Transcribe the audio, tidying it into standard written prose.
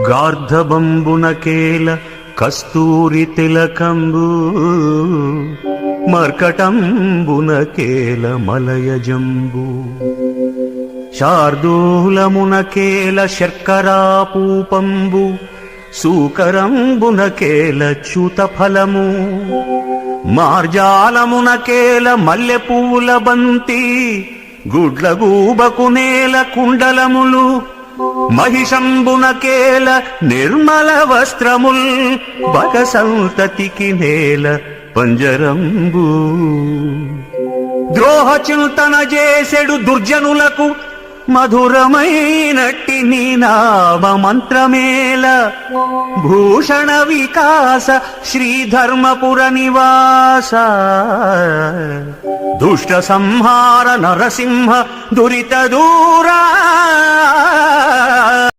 గార్ధబంబునకేల కస్తూరి తిలకంబు మర్కటంబునకేల మలయజంబు శార్దూలమునకేల శర్కరాపూపంబు సూకరంబునకేల చ్యుతఫలము మార్జాలమునకేల మల్లెపూల బంతి గుడ్లగూబకునేల కుండలములు మహిషంబునకేల నిర్మల వస్త్రముల్ బగ సంతతికి నేల పంజరంబు ద్రోహ చింతన చేసెడు దుర్జనులకు మధురమైనట్టి నీ నామ మంత్రమేల భూషణ వికాస శ్రీధర్మపుర నివాస దుష్ట సంహార నరసింహ దురిత దూరా